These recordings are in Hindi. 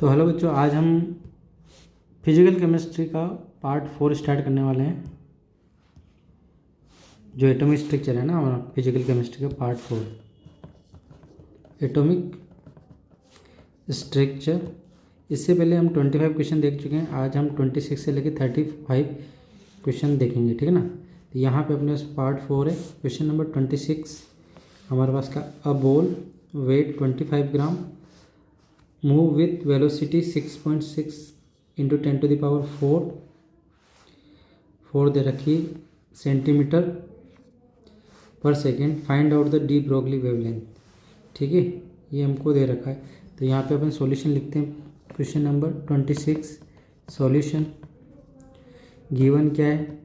तो हेलो बच्चों, आज हम फिजिकल केमिस्ट्री का पार्ट 4 स्टार्ट करने वाले हैं। जो एटॉमिक स्ट्रक्चर है ना हमारा फिजिकल केमिस्ट्री का पार्ट 4 एटॉमिक स्ट्रक्चर। इससे पहले हम 25 क्वेश्चन देख चुके हैं। आज हम 26 से लेकर 35 क्वेश्चन देखेंगे, ठीक है ना। तो यहाँ पे अपने पार्ट 4 है। क्वेश्चन नंबर 26 हमारे पास का a ball weight 25 gram move with velocity 6.6 into 10⁴ दे रखी centimetre per second. Find out the de Broglie wavelength, ठीक है, ये हमको दे रखा है। तो यहाँ पे अपन सॉल्यूशन लिखते हैं। क्वेश्चन नंबर 26 सॉल्यूशन गिवन क्या है,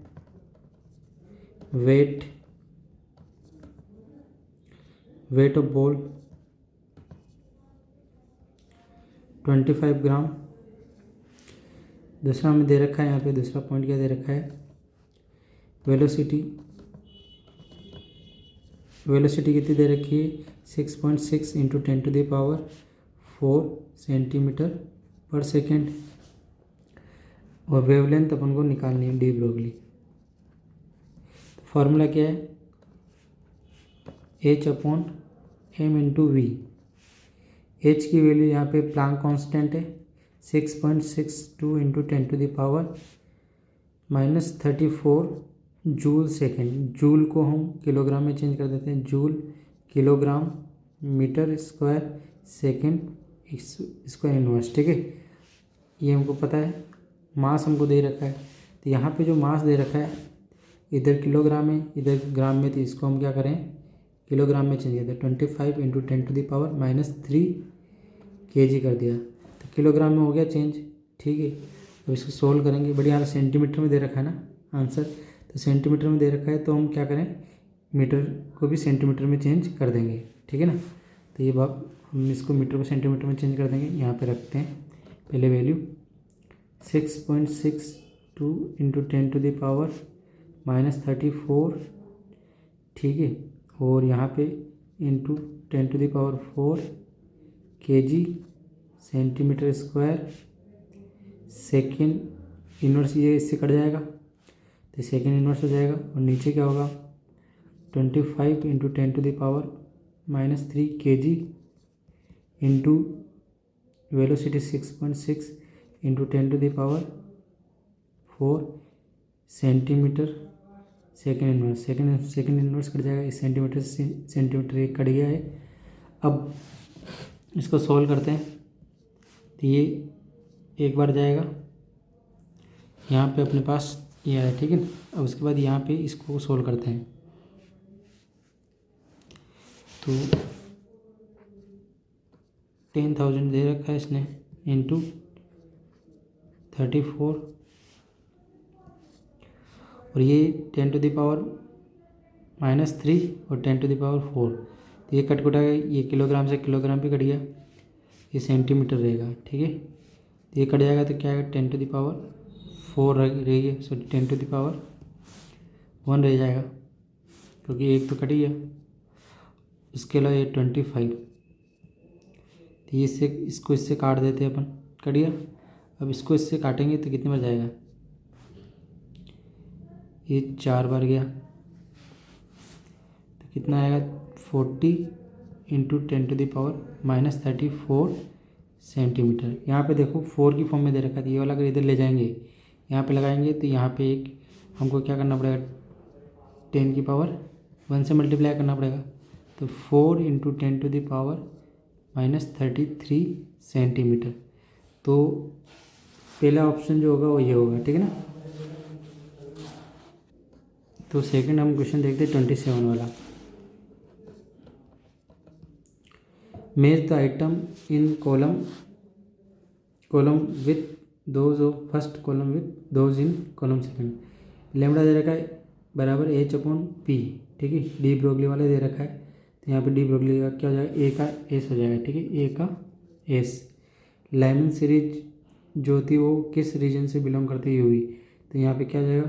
वेट ऑफ बॉल 25 ग्राम। दूसरा हमें दे रखा है, यहाँ पे दूसरा पॉइंट क्या दे रखा है, वेलोसिटी कितनी दे रखी है 6.6 इंटू 10⁴ सेंटीमीटर पर सेकेंड। और वेवलेंथ अपन को निकालनी है डी ब्रोगली। फॉर्मूला क्या है, H/m इंटू वी। एच की वैल्यू यहाँ पे प्लांक कांस्टेंट है 6.62 इंटू 10⁻34 जूल सेकेंड। जूल को हम किलोग्राम में चेंज कर देते हैं, joule kilogram metre square second square inverse, ठीक है। ये हमको पता है। मास हमको दे रखा है, तो यहाँ पे जो मास दे रखा है इधर किलोग्राम है इधर ग्राम में, तो इसको हम क्या करें किलोग्राम में चेंज करते हैं। 25 इंटू 10⁻³ kg कर दिया, तो किलोग्राम में हो गया चेंज, ठीक है। अब इसको सोल्व करेंगे। बड़ी यहाँ सेंटीमीटर में दे रखा है ना आंसर, तो सेंटीमीटर में दे रखा है तो हम क्या करें मीटर को भी सेंटीमीटर में चेंज कर देंगे, ठीक है ना। तो ये बात हम इसको मीटर को सेंटीमीटर में चेंज कर देंगे। यहाँ पे रखते हैं पहले वैल्यू 6.62 इंटू 10⁻34, ठीक है। और यहाँ पे into 10⁴ kg centimetre square second inverse, ये इससे कट जाएगा तो सेकेंड इनवर्स हो जाएगा। और नीचे क्या होगा 25 into 10⁻³ kg into velocity 6.6 into 10⁴ centimetre second inverse. Second inverse cut जाएगा, इस सेंटीमीटर से सेंटीमीटर एक कट गया है। अब इसको सॉल्व करते हैं, तो ये एक बार जाएगा यहाँ पे अपने पास ये आया, ठीक है। अब उसके बाद यहाँ पे इसको सॉल्व करते हैं, तो 10,000 दे रखा है इसने इंटू 34 और ये 10⁻³ और 10⁴। तो ये कट गया, ये किलोग्राम से किलोग्राम पे कट गया, ये सेंटीमीटर रहेगा, ठीक है। तो ये कट जाएगा तो क्या आएगा 10⁴ रहेगी, सॉरी 10⁻1 रह जाएगा क्योंकि एक तो कट ही गया। इसके अलावा ये 25, तो ये इसको इससे काट देते हैं अपन, कट गया। अब इसको इससे काटेंगे तो कितने बार जाएगा, ये 4 बार गया, तो कितना आएगा 40 इंटू 10⁻34 सेंटीमीटर। यहाँ पे देखो 4 की फॉर्म में दे रखा है, ये वाला अगर इधर ले जाएंगे यहाँ पे लगाएंगे तो यहाँ पे एक हमको क्या करना पड़ेगा 10⁻1 से मल्टीप्लाई करना पड़ेगा। तो 4 इंटू 10⁻³ सेंटीमीटर। तो पहला ऑप्शन जो होगा वो ये होगा, ठीक है ना। तो सेकंड हम क्वेश्चन देखते हैं 27 वाला। Match the item in column with those of first column with those in column second. Lambda दे रखा है बराबर H/P, ठीक है। डी ब्रोगली वाले दे रखा है, तो यहाँ पे डी ब्रोगली का क्या हो जाएगा ए का एस हो जाएगा, ठीक है, ए का एस। लाइमन सीरीज जो थी वो किस रीजन से बिलोंग करती हुई, तो यहाँ पे क्या हो जाएगा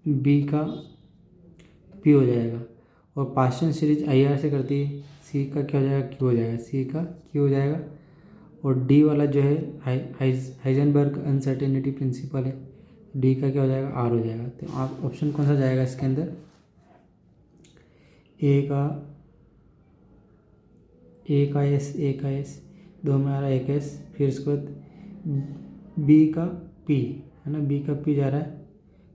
बी का पी हो जाएगा। और पास्चन सीरीज IR से करती है, सी का क्या हो जाएगा क्यू हो जाएगा, सी का क्यू हो जाएगा। और डी वाला जो है हाइजेनबर्ग अनसर्टेनिटी प्रिंसिपल है, डी का क्या हो जाएगा, आर हो जाएगा। तो आप ऑप्शन कौन सा जाएगा इसके अंदर, ए का एस, दो में आ रहा है एक एस, फिर उसके बाद बी का पी है ना, बी का पी जा रहा है,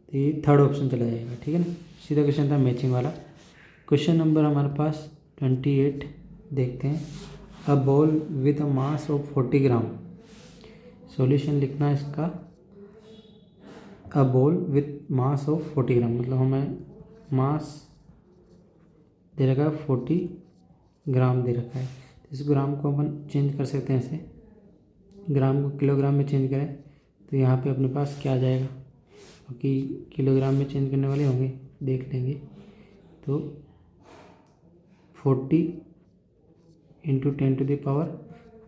तो ये थर्ड ऑप्शन चला जाएगा। ठीक है ना, सीधा क्वेश्चन था मैचिंग वाला। क्वेश्चन नंबर हमारे पास 28 देखते हैं। A ball with a mass of 40 gram, solution लिखना है इसका। A ball with mass of 40 ग्राम, मतलब हमें मास दे रखा है 40 ग्राम दे रखा है। इस ग्राम को अपन चेंज कर सकते हैं ऐसे, ग्राम को किलोग्राम में चेंज करें तो यहाँ पे अपने पास क्या आ जाएगा, क्योंकि किलोग्राम में चेंज करने वाले होंगे, देख लेंगे। तो 40 ×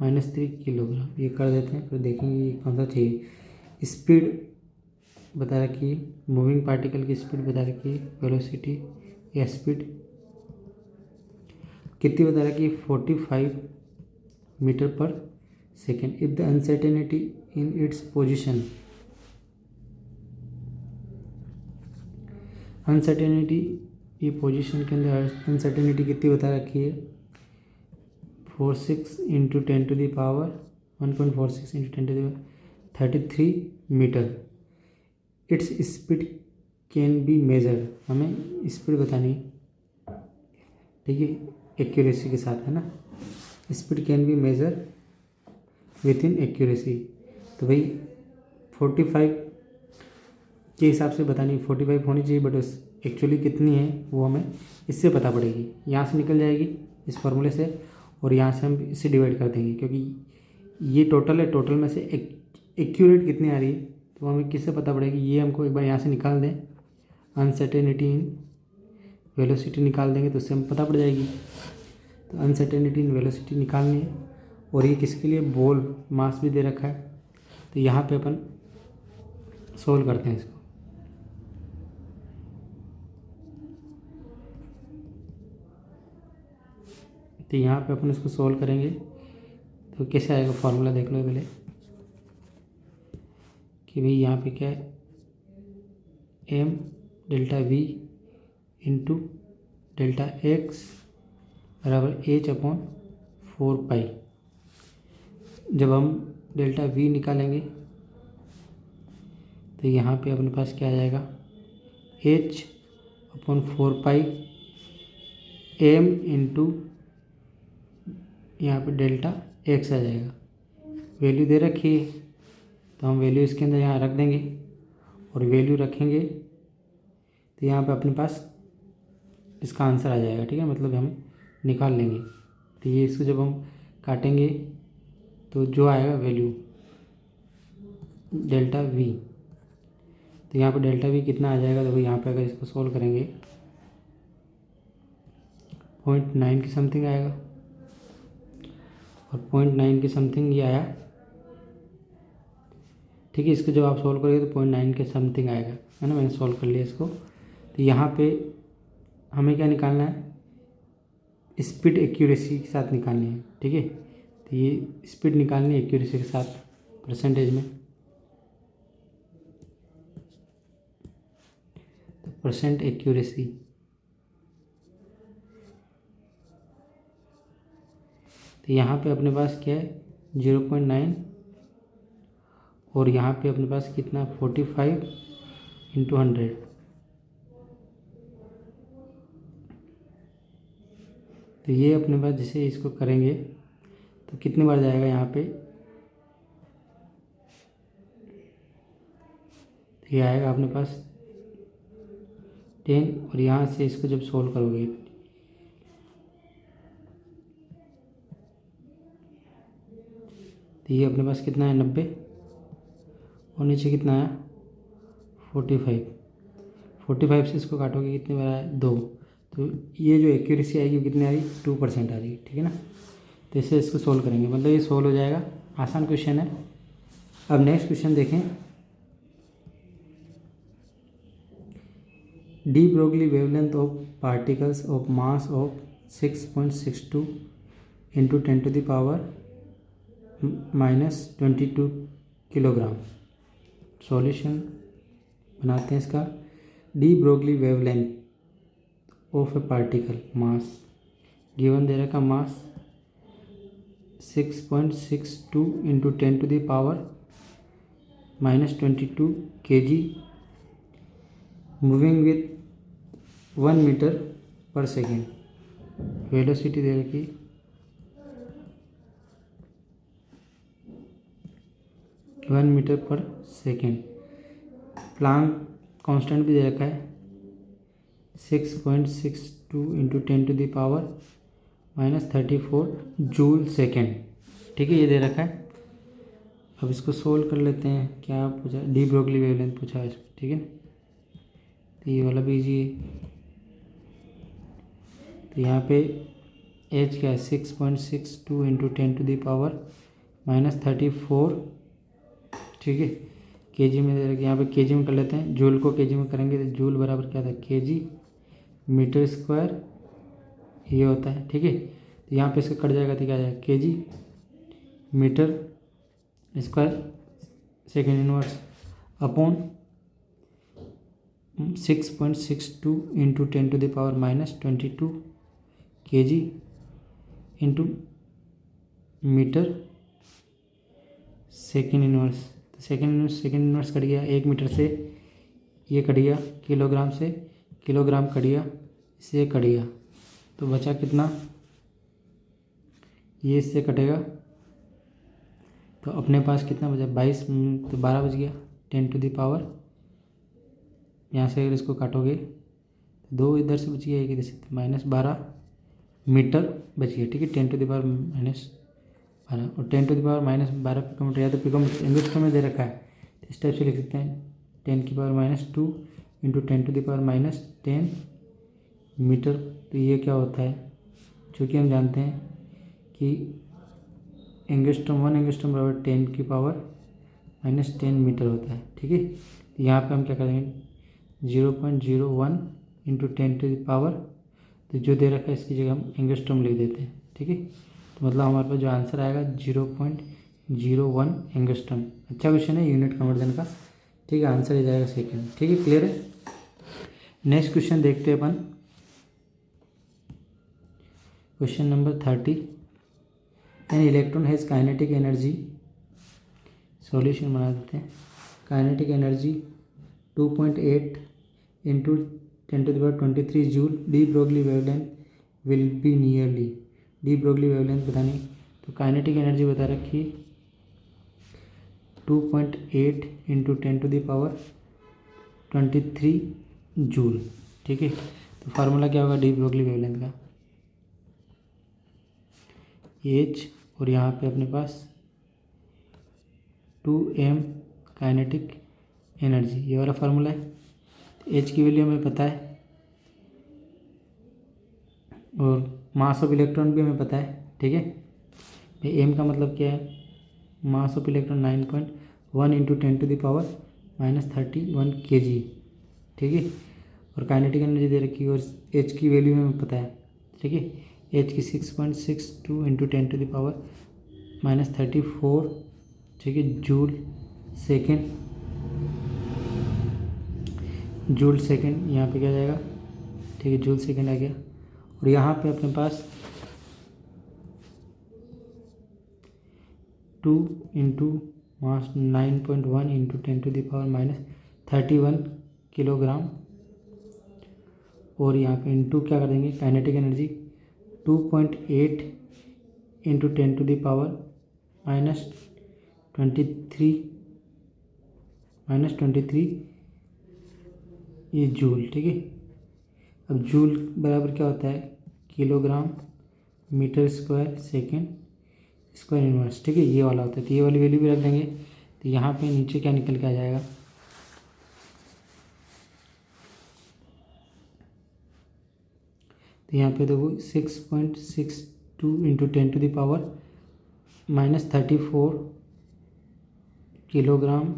10⁻³ किलोग्राम, ये कर देते हैं, फिर देखेंगे ये कौन सा चाहिए। स्पीड बता रखी है, मूविंग पार्टिकल की स्पीड बता रखी है, वेलोसिटी या स्पीड कितनी बता रखी है, 45 metre per second. If the uncertainty in its position, uncertainty ये पोजीशन के अंदर अनसर्टेनिटी कितनी बता रखी है, 1.46 × 10⁻³ 33 metre. Its speed can be measure, हमें स्पीड बतानी है, ठीक है, एक्यूरेसी के साथ है ना। Speed can be measure within accuracy, तो भाई 45 के हिसाब से बतानी, 45 होनी चाहिए, बट उस एक्चुअली कितनी है वो हमें इससे पता पड़ेगी। यहाँ से निकल जाएगी इस फॉर्मूले से, और यहाँ से हम इसे डिवाइड कर देंगे, क्योंकि ये टोटल है, टोटल में से एक्यूरेट कितनी आ रही है तो हमें किससे पता पड़ेगी, ये हमको एक बार यहाँ से निकाल दें, अनसर्टेनिटी इन वेलोसिटी निकाल देंगे तो उससे हम पता पड़ जाएगी। तो अनसर्टेनिटी इन वेलोसिटी निकालनी है, और ये किसके लिए, बॉल मास भी दे रखा है। तो यहाँ पे अपन सोल्व करते हैं इसको। तो यहाँ पे अपन इसको सोल्व करेंगे तो कैसे आएगा, फॉर्मूला देख लो पहले कि भाई यहाँ पे क्या है, m ΔV × ΔX बराबर h/4π। जब हम ΔV निकालेंगे तो यहाँ पे अपने पास क्या आ जाएगा, h/4π m × यहाँ पे ΔX आ जाएगा। वैल्यू दे रखी है तो हम वैल्यू इसके अंदर यहाँ रख देंगे, और वैल्यू रखेंगे तो यहाँ पे अपने पास इसका आंसर आ जाएगा। ठीक है, मतलब हम निकाल लेंगे। तो ये इसको जब हम काटेंगे तो जो आएगा वैल्यू ΔV, तो यहाँ पे ΔV कितना आ जाएगा, तो यहाँ पे अगर इसको सोल्व करेंगे 0.9 के समथिंग आएगा, और 0.9 के समथिंग ये आया। ठीक है, इसको जब आप सोल्व करोगे तो 0.9 के समथिंग आएगा, है ना। मैंने सोल्व कर लिया इसको। तो यहाँ पे हमें क्या निकालना है, स्पीड एक्यूरेसी के साथ निकालनी है। ठीक है, तो ये स्पीड निकालनी है एक्यूरेसी के साथ परसेंटेज में। तो परसेंट एक्यूरेसी, तो यहाँ पे अपने पास क्या है 0.9, और यहाँ पे अपने पास कितना 45 × 100। तो ये अपने पास जैसे इसको करेंगे तो कितनी बार जाएगा यहाँ पे, तो ये आएगा अपने पास 10, और यहाँ से इसको जब सोल्व करोगे तो ये अपने पास कितना है 90, और नीचे कितना है 45 से इसको काटोगे कितनी बार आया 2, तो ये जो एक्यूरेसी आएगी वो कितनी आ रही 2% आ रही है। ठीक है ना, तो इससे इसको सोल्व करेंगे, मतलब ये सोल्व हो जाएगा। आसान क्वेश्चन है। अब नेक्स्ट क्वेश्चन देखें। De Broglie wavelength of particles of mass of 6.62 × 10⁻³ -22 kilogram. Solution बनाते हैं इसका। De Broglie wavelength of a particle mass given दे रखा mass 6.62 into 10⁻22 kg moving with 1 metre per second. Velocity दे रखी 1 metre per second. Planck constant भी दे रखा है 6.62 इंटू 10⁻34 जूल सेकेंड। ठीक है, ये दे रखा है। अब इसको सोल्व कर लेते हैं। क्या पूछा? डी ब्रोगली वेवलेंथ पूछा है इसमें। ठीक है, तो ये वाला भी इजी है। तो यहाँ पे एच क्या है 6.62 इंटू 10⁻34। ठीक है, केजी में दे रखा। यहाँ पे केजी में कर लेते हैं। जूल को केजी में करेंगे तो जूल बराबर क्या था केजी मीटर स्क्वायर ये होता है। ठीक है, तो यहाँ पे इसका कट जाएगा तो क्या जाएगा KG metre square second inverse upon 6.62 into 10⁻22 kg into metre second inverse. तो सेकेंड इनवर्स कट गया 1 मीटर से, ये कट गया किलोग्राम से, किलोग्राम कट गया, इससे कट गया, तो बचा कितना? ये इससे कटेगा तो अपने पास कितना बचा 22, तो 12 बच गया 10⁻। यहाँ से अगर इसको काटोगे तो 2 इधर से बच गया, एक इधर से, -12 मीटर बच गया। ठीक है, 10⁻−12 और 10⁻−12 पिकोमीटर या तो पिकोमीटर इंग्लिश में दे रखा है, तो इस टाइप से लिख सकते हैं 10⁻² इंटू 10⁻10 मीटर। तो ये क्या होता है? चूँकि हम जानते हैं कि एंगस्ट्रॉम 1 एंगस्ट्रॉम बराबर 10⁻10 मीटर होता है। ठीक है, तो यहाँ पे हम क्या करेंगे 0.01 इंटू 10⁻, तो जो दे रखा है इसकी जगह हम एंगस्ट्रॉम लिख देते हैं। ठीक है, तो मतलब हमारे पास जो आंसर आएगा 0.01 एंगस्ट्रॉम। अच्छा क्वेश्चन है यूनिट कन्वर्जन का। ठीक है, आंसर ही जाएगा सेकेंड। ठीक है, क्लियर है। नेक्स्ट क्वेश्चन देखते हैं अपन। Question number 30। An electron has kinetic energy. Solution बना देते हैं। Kinetic energy 2.8 into 10⁻23 joule. De Broglie wavelength will be nearly. De Broglie wavelength बतानी, तो काइनेटिक एनर्जी बता रखी 2.8 इंटू 10⁻23 जूल। ठीक है, तो फार्मूला क्या होगा डी ब्रोगली वेवलेंथ का? एच और यहाँ पे अपने पास 2m काइनेटिक एनर्जी, ये वाला फार्मूला है। एच की वैल्यू हमें पता है और मास ऑफ इलेक्ट्रॉन भी हमें पता है। ठीक है, एम का मतलब क्या है? मास ऑफ इलेक्ट्रॉन 9.1 इंटू 10⁻31 kg। ठीक है, और काइनेटिक एनर्जी दे रखी है और एच की वैल्यू हमें पता है। ठीक है, एच की 6.62 इंटू 10⁻34। ठीक है, जूल सेकेंड। जूल सेकेंड यहाँ पे क्या जाएगा? ठीक है, जूल सेकेंड आ गया। और यहाँ पे अपने पास 2 इंटू मास 9.1 इंटू 10⁻31 किलोग्राम, और यहाँ पे इंटू क्या कर देंगे काइनेटिक एनर्जी 2.8 इंटू 10⁻23 ये जूल। ठीक है, अब जूल बराबर क्या होता है? Kilogram metre square second square inverse. ठीक है, ये वाला होता है। तो ये वाली वैल्यू भी रख देंगे। तो यहाँ पे नीचे क्या निकल के आ जाएगा? तो यहाँ पे देखो 6.62 into 10⁻34 kilogram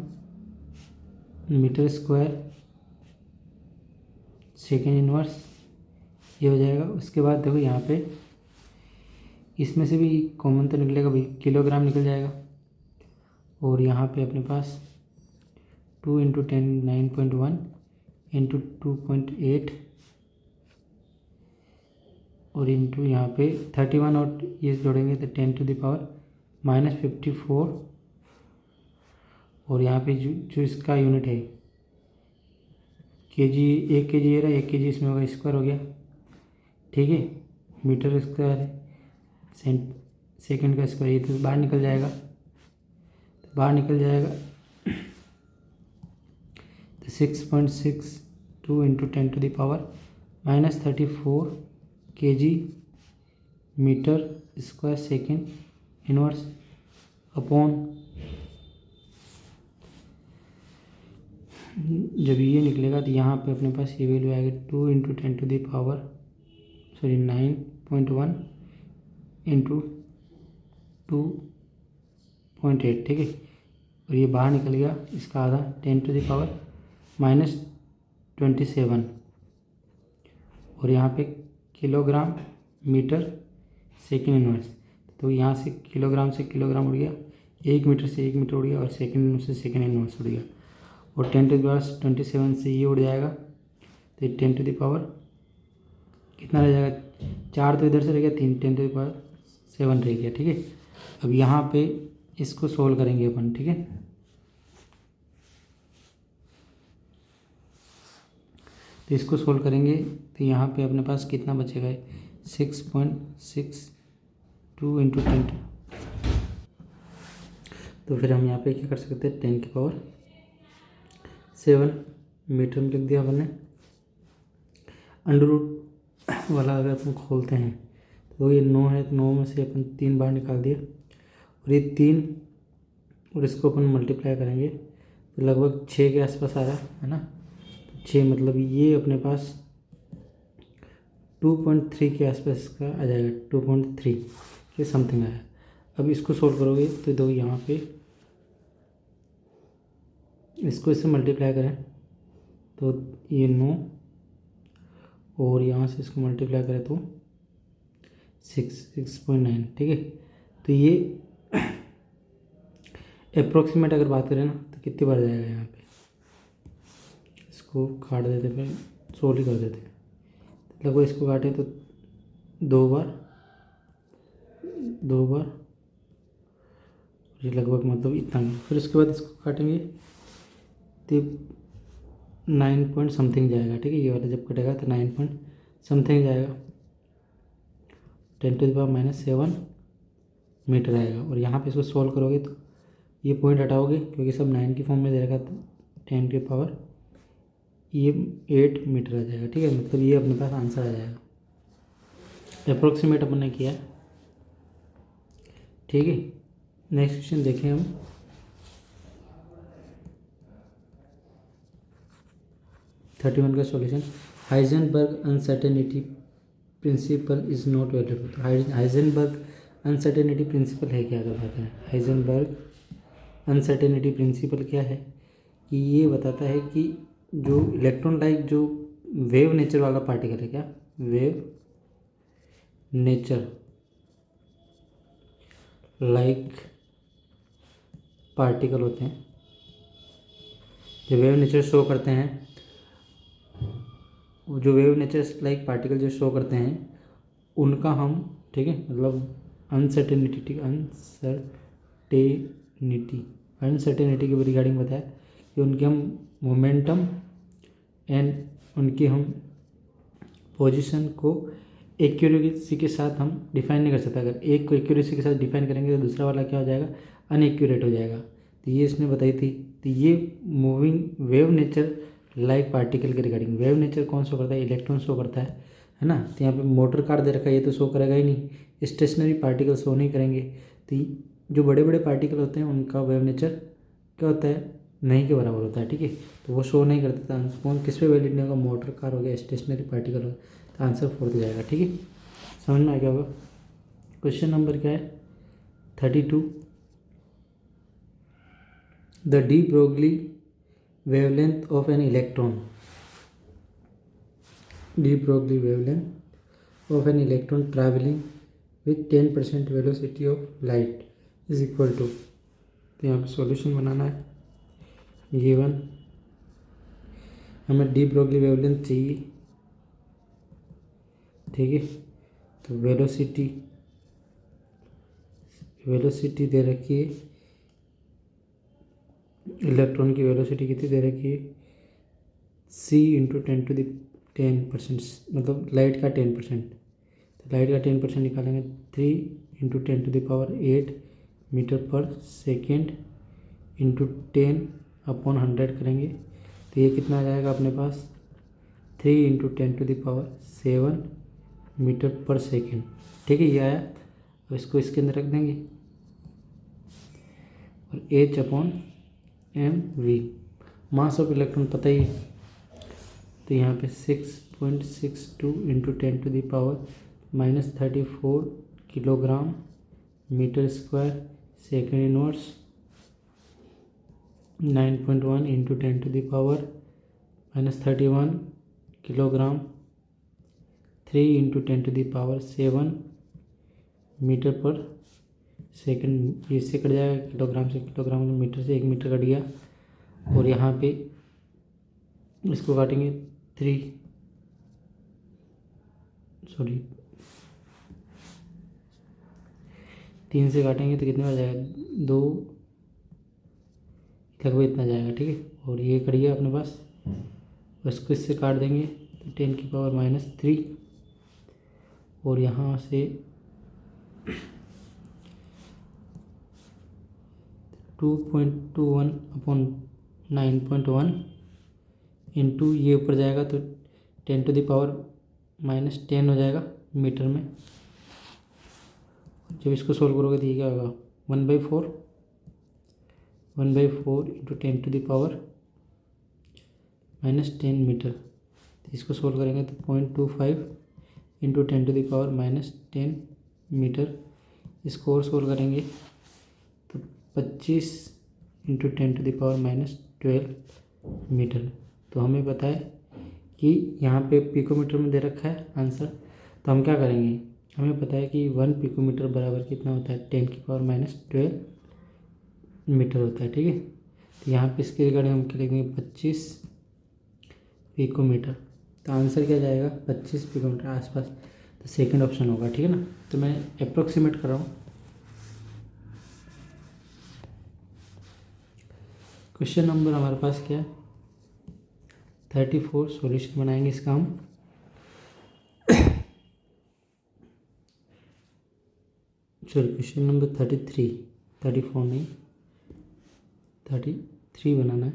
metre square second inverse, ये हो जाएगा। उसके बाद देखो यहाँ पे इसमें से भी कॉमन तो निकलेगा भाई, किलोग्राम निकल जाएगा। और यहाँ पे अपने पास 2 इंटू 10 9.1 इंटू 2.8 और इंटू यहाँ पे 31 और ये जोड़ेंगे तो 10⁻⁻54। और यहाँ पे जो इसका यूनिट है केजी, 1 केजी ये रहा, 1 केजी इसमें होगा, स्क्वायर हो गया, ठीक है। मीटर स्क्वायर है, सेकंड का स्क्वायर, ये तो बाहर निकल जाएगा, तो 6.62 into 10⁻⁻34 KG metre square second inverse upon, जब ये निकलेगा तो यहाँ पे अपने पास ये वैल्यू आएगा 2 इंटू 9.1 इंटू 2.8, ठीक है। और ये बाहर निकल गया, इसका आधा 10⁻⁻27 और यहाँ पे किलोग्राम मीटर सेकेंड इनवर्स, तो यहाँ से किलोग्राम उड़ गया, 1 मीटर से 1 मीटर उड़ गया और सेकेंड इनवर्स से सेकेंड इनवर्स उड़ गया। और 10⁻27 से ये उड़ जाएगा, तो 10 कितना रह जाएगा, 4 तो इधर से रह गया, 3 10⁻7 रह गया, ठीक है। अब यहाँ पे इसको सोल्व करेंगे अपन, ठीक है। तो इसको सोल्व करेंगे तो यहाँ पे अपने पास कितना बचेगा, 6.62 इंटू 10। तो फिर हम यहाँ पे क्या कर सकते हैं, 10⁻7 मीटर में लिख दिया अपन ने। अंडर रूट वाला अगर अपन खोलते हैं तो ये 9 है, तो 9 में से अपन 3 बार निकाल दिए और ये 3 और इसको अपन मल्टीप्लाई करेंगे तो लगभग 6 के आसपास आ रहा है ना। तो 6 मतलब ये अपने पास 2.3 के आसपास इसका आ जाएगा, 2.3 के समथिंग आया। अब इसको सोल्व करोगे तो दो यहाँ पे इसको इससे मल्टीप्लाई करें तो ये 9 और यहाँ से इसको मल्टीप्लाई करें तो 6.9, ठीक है। तो ये अप्रोक्सीमेट अगर बात करें ना तो कितनी बार जाएगा, यहाँ पे इसको काट देते, फिर सोल्व ही कर देते, लगभग इसको काटें तो 2 बार ये लगभग मतलब इतना। फिर उसके बाद इसको काटेंगे तो 9 पॉइंट समथिंग जाएगा, ठीक है। ये वाला जब कटेगा तो 9 पॉइंट समथिंग जाएगा, 10⁻⁻7 मीटर आएगा। और यहाँ पे इसको सॉल्व करोगे तो ये पॉइंट हटाओगे क्योंकि सब 9 की फॉर्म में दे रखा, तो 10⁻8 मीटर आ जाएगा, ठीक है। मतलब ये अपने पास आंसर आ जाएगा, अप्रोक्सीमेट अपन ने किया है, ठीक है। नेक्स्ट क्वेश्चन देखें हम। का solution, Heisenberg uncertainty principle is not valid. तो हाइजेनबर्ग अनसर्टेनिटी प्रिंसिपल है क्या, अगर बात है हाइजेनबर्ग अनसर्टेनिटी प्रिंसिपल क्या है कि ये बताता है कि जो इलेक्ट्रॉन लाइक जो वेव नेचर वाला पार्टिकल है, क्या वेव नेचर लाइक पार्टिकल होते हैं, जो वेव नेचर शो करते हैं, जो वेव नेचर लाइक पार्टिकल जो शो करते हैं उनका हम, ठीक है, मतलब अनसर्टेनिटी के रिगार्डिंग बताया कि उनके हम मोमेंटम एंड उनकी हम पोजीशन को एक्यूरेसी के साथ हम डिफाइन नहीं कर सकते। अगर एक को एक्यूरेसी के साथ डिफाइन करेंगे तो दूसरा वाला क्या हो जाएगा, अनएक्यूरेट हो जाएगा। तो ये इसने बताई थी। तो ये moving wave nature like particle के रिगार्डिंग, वेव नेचर कौन शो करता है, इलेक्ट्रॉन शो करता है ना। तो यहाँ पे मोटर कार दे रखा है, ये तो शो करेगा ही नहीं, स्टेशनरी पार्टिकल शो नहीं करेंगे। तो जो बड़े बड़े पार्टिकल होते हैं उनका वेव नेचर क्या होता है, नहीं के बराबर होता है, ठीक है। तो वो शो नहीं करते, तो कौन किस पे वैलिड नहीं होगा, मोटर कार हो गया, स्टेशनरी पार्टिकल हो गया। तो आंसर 4 जाएगा, ठीक है। समझ में आ गया होगा। क्वेश्चन नंबर क्या है, 32। The de Broglie wavelength of an electron, de Broglie wavelength of an electron traveling with 10% velocity of light is equal to, तो यहाँ पे सॉल्यूशन बनाना है। गिवन हमें डी ब्रोगली वेवलेंथ चाहिए, ठीक है। तो वेलोसिटी दे रखी है, इलेक्ट्रॉन की वेलोसिटी कितनी दे रखी है, c इंटू 10%, मतलब लाइट का 10%। तो लाइट का 10% निकालेंगे 3 into 10⁸ metre per second into 10/100 करेंगे, तो ये कितना आ जाएगा अपने पास 3 इंटू 10⁷ मीटर पर सेकेंड, ठीक है। ये आया। अब इसको इसके अंदर रख देंगे और H/mv मास ऑफ इलेक्ट्रॉन पता ही है, तो यहाँ पे 6.62 into 10⁻34 kilogram metre square second inverse, 9.1 into 10⁻31 kilogram, 3 into 10⁷ metre per second. इससे कट जाएगा, किलोग्राम से किलोग्राम, मीटर से 1 मीटर कट गया। और यहाँ पे इसको काटेंगे 3 से काटेंगे तो कितने आ जाएगा 2, लगभग इतना जाएगा, ठीक है। और ये कट गया अपने पास, इसको इससे काट देंगे तो 10⁻³ और यहाँ से 2.21/9.1 इंटू ये ऊपर जाएगा तो 10⁻⁻10 हो जाएगा मीटर में। जब इसको सोल्व करोगे तो ये क्या होगा 1/4 इंटू 10⁻⁻10 मीटर। तो इसको सोल्व करेंगे तो 0.25 इंटू 10⁻⁻10 मीटर। इसको और सोल्व करेंगे तो 25 इंटू 10⁻⁻12 मीटर। तो हमें पता है कि यहाँ पे पिकोमीटर में दे रखा है आंसर, तो हम क्या करेंगे, हमें पता है कि 1 पिकोमीटर बराबर कितना होता है 10⁻12 मीटर होता है, ठीक है। तो यहाँ पे इसके रिगार्डिंग हम क्या लिखेंगे 25 पिकोमीटर। तो आंसर क्या जाएगा 25 पिकोमीटर आसपास, तो सेकंड ऑप्शन होगा, ठीक है ना। तो मैं अप्रोक्सीमेट कर रहा हूँ। क्वेश्चन नंबर हमारे पास क्या है 34, सॉल्यूशन बनाएंगे इसका हम। सॉरी, क्वेश्चन नंबर 34 नहीं 33 बनाना है।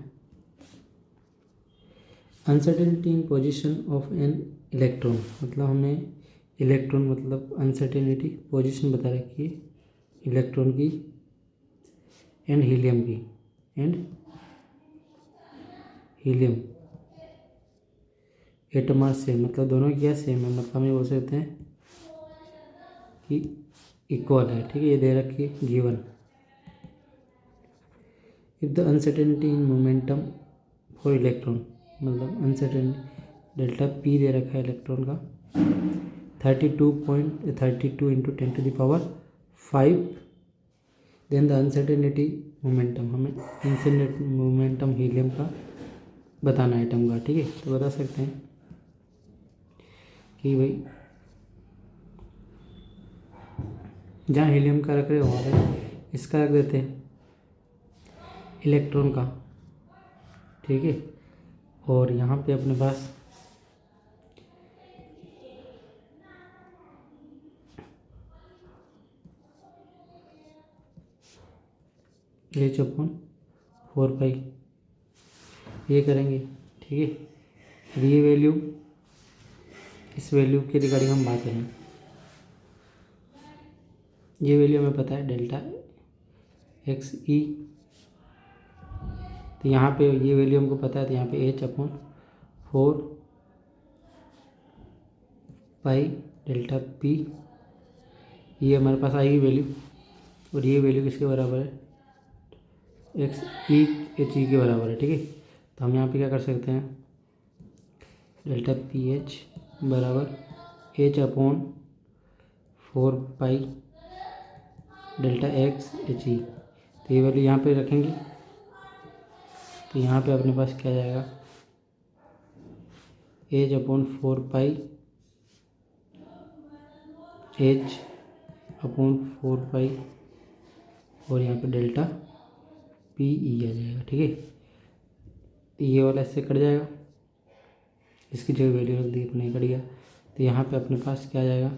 Uncertainty in position of an electron, मतलब हमें इलेक्ट्रॉन मतलब अनसर्टेनिटी पोजीशन बता रखी है इलेक्ट्रॉन की एंड हीलियम की, एटम सेम, मतलब दोनों क्या सेम है, मतलब हम ये बोल सकते हैं कि इक्वल है, ठीक है। ये दे रखी है given. If the uncertainty in momentum for electron, मतलब अनसर्टेनिटी डेल्टा पी दे रखा है इलेक्ट्रॉन का 32 into 10⁵, then the uncertainty momentum, हमें अनसर्टेनिटी मोमेंटम हीलियम का बताना है एटम का, ठीक है। तो बता सकते हैं कि भाई जहाँ हीलियम का रख रहे हो वहाँ पे इसका रख देते हैं इलेक्ट्रॉन का, ठीक है। और यहाँ पे अपने पास H/4π ये करेंगे, ठीक है। अब ये वैल्यू, इस वैल्यू के रिगार्डिंग हम बात करें, ये वैल्यू हमें पता है डेल्टा XE, तो यहाँ पे ये वैल्यू हमको पता है, तो यहाँ पे H/4π डेल्टा P ये हमारे पास आएगी वैल्यू, और ये वैल्यू किसके बराबर है XE के बराबर है, ठीक है। तो हम यहाँ पे क्या कर सकते हैं डेल्टा PH बराबर H/4 4 pi delta x H E. तो ये वैल्यू यहाँ पे रखेंगे, तो यहाँ पे अपने पास क्या जाएगा, एच अपॉन 4 पाई एच अपॉन 4 पाई और यहाँ पे डेल्टा पी ई आ जाएगा। ठीक है, तो ये वाला इससे कट जाएगा, इसकी जो वैल्यू रख दी अपने कट गया। तो यहाँ पे अपने पास क्या आ जाएगा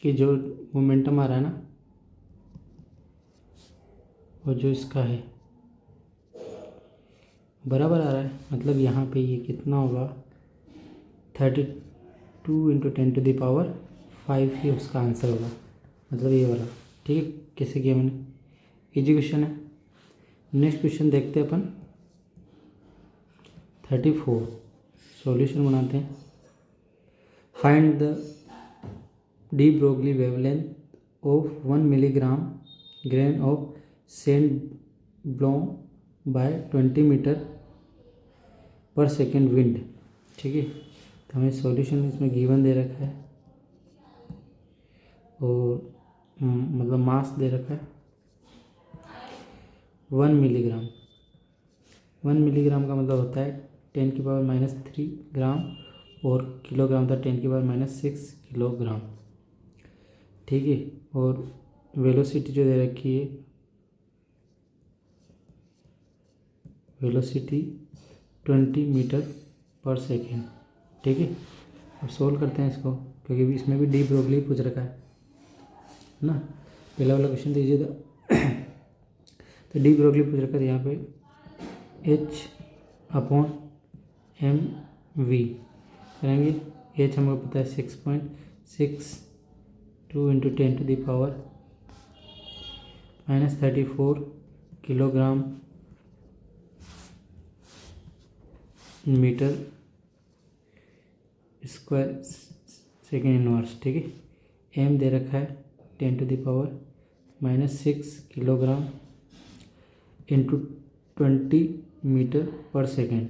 कि जो मोमेंटम आ रहा है ना, और जो इसका है बराबर आ रहा है, मतलब यहाँ पे ये कितना होगा 32 इंटू 10⁵ ही उसका आंसर होगा, मतलब ये वाला। ठीक है, कैसे किया मैंने, इजी क्वेश्चन है। नेक्स्ट क्वेश्चन देखते हैं अपन 34, सॉल्यूशन बनाते हैं। Find the de Broglie wavelength of 1 milligram grain of sand blown by 20 metre per second wind. ठीक है, तो हमें सॉल्यूशन इसमें गिवन दे रखा है और मतलब मास दे रखा है 1 मिलीग्राम। 1 मिलीग्राम का मतलब होता है 10⁻³ ग्राम और किलोग्राम था 10⁻6 किलोग्राम। ठीक है, और वेलोसिटी जो दे रखी है, वेलोसिटी 20 मीटर पर सेकेंड। ठीक है, अब सोल्व करते हैं इसको, क्योंकि इसमें भी डी ब्रोगली पूछ रखा है ना। पहला वाला क्वेश्चन दीजिए तो डी ब्रोगली पूछ रखा है यहाँ पे H/mv करेंगे। H हमको पता है 6.62 into 10⁻⁻34 kilogram metre square second inverse. ठीक है, m दे रखा है 10⁻⁻6 kilogram into 20 metre per second.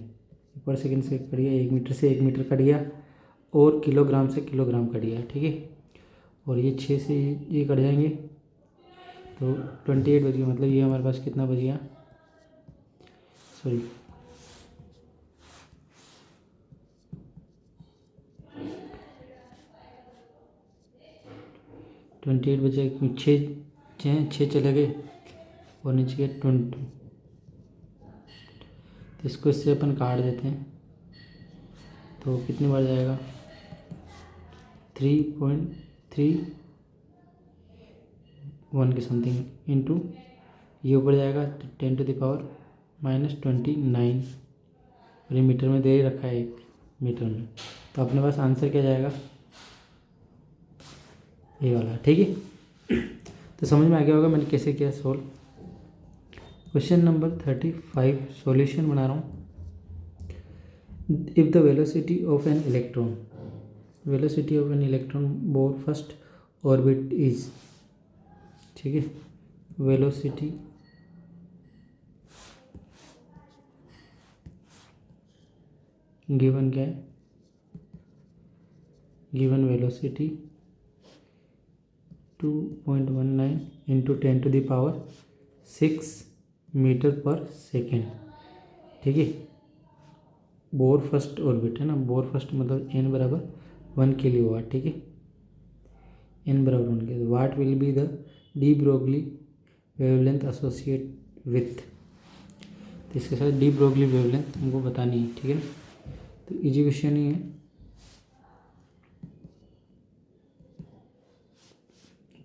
Per second से कट गया, 1 मीटर से 1 मीटर कट गया और किलोग्राम से किलोग्राम कट गया। ठीक है, और ये 6 से ये कट जाएंगे तो 28 बच गया, मतलब ये हमारे पास कितना बच गया, सॉरी 28 बचे, 6 चले गए और नीचे गए 20। तो इसको इससे अपन काट देते हैं तो कितनी बार जाएगा 3.31 के समथिंग इंटू ये ऊपर जाएगा 10⁻⁻29 और ये मीटर में दे ही रखा है 1 मीटर में। तो अपने पास आंसर क्या जाएगा, ये वाला। ठीक है, तो समझ में आ गया होगा मैंने कैसे किया सोल्व। क्वेश्चन नंबर 35 सॉल्यूशन बना रहा हूँ। If the velocity of an electron bore first orbit is, ठीक है, वेलोसिटी गिवन क्या है, given velocity 2.19 into 10⁻6 metre per second. ठीक है, बोर फर्स्ट ऑर्बिट है ना, बोर फर्स्ट मतलब n बराबर 1 किलोवाट। ठीक है, n बराबर 1 के, what will be the de Broglie wavelength associate with. तो इसके साथ डी ब्रोगली वेवलेंथ हमको बतानी है। ठीक है, तो इजी क्वेश्चन ही है।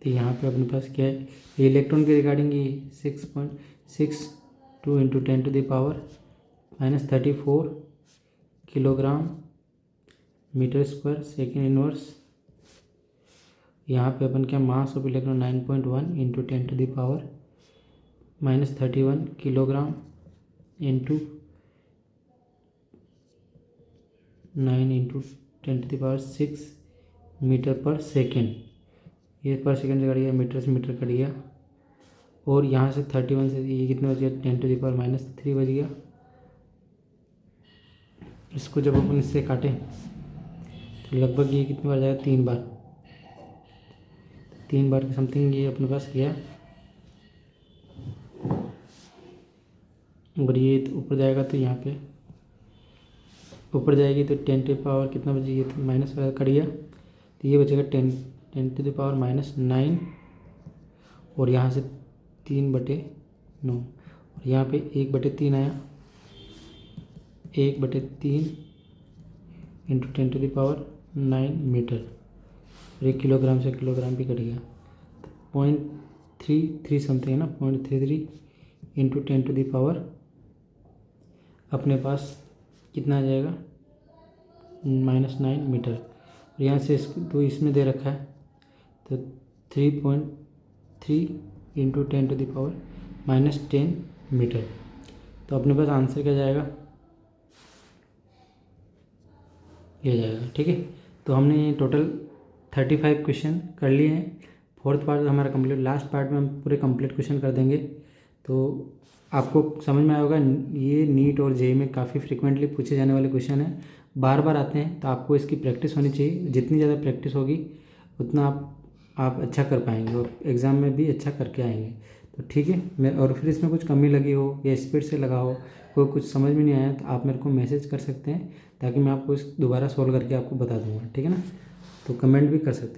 तो यहाँ पे अपने पास क्या है, इलेक्ट्रॉन के रिगार्डिंग ये 6.62 into 10⁻⁻34 kilogram metre square second inverse. यहाँ पे अपन क्या, mass of electron 9.1 into 10⁻31 kilogram into 9 into 10⁻6 metre per second. ये पर सेकेंड से कट गया, मीटर से मीटर कट गया और यहाँ से 31 से ये कितने बच गया 10⁻³ बच गया। इसको जब अपन इससे काटें तो लगभग ये कितनी बार जाएगा, 3 बार, 3 बार के समथिंग ये अपने पास गया। और ये तो ऊपर जाएगा तो यहाँ पे ऊपर जाएगी तो 10 कितना बचेगी, ये तो माइनस वाला कट गया तो ये बचेगा 10 - 9। और यहाँ से 3/9 और यहाँ पे 1/3 आया, 1/3 इंटू 10⁻9 मीटर। और 1 किलोग्राम से किलोग्राम भी कट गया, 0.33 समथिंग है ना, 0.33 इंटू 10⁻, अपने पास कितना आ जाएगा, -9 मीटर। और यहाँ से तो इसमें दे रखा है तो 3.3 इंटू 10⁻−10 मीटर। तो अपने पास आंसर क्या जाएगा, ये जाएगा। ठीक है, तो हमने टोटल 35 क्वेश्चन कर लिए हैं। फोर्थ पार्ट हमारा कंप्लीट, लास्ट पार्ट में हम पूरे कंप्लीट क्वेश्चन कर देंगे। तो आपको समझ में आया होगा, ये नीट और जेईई में काफ़ी फ्रिक्वेंटली पूछे जाने वाले क्वेश्चन हैं, बार बार आते हैं। तो आपको इसकी प्रैक्टिस होनी चाहिए, जितनी ज़्यादा प्रैक्टिस होगी उतना आप अच्छा कर पाएंगे और एग्ज़ाम में भी अच्छा करके आएंगे। तो ठीक है, मैं और फिर इसमें कुछ कमी लगी हो या स्पीड से लगा हो, कोई कुछ समझ में नहीं आया, तो आप मेरे को मैसेज कर सकते हैं ताकि मैं आपको इस दोबारा सॉल्व करके आपको बता दूंगा। ठीक है ना, तो कमेंट भी कर सकते हैं।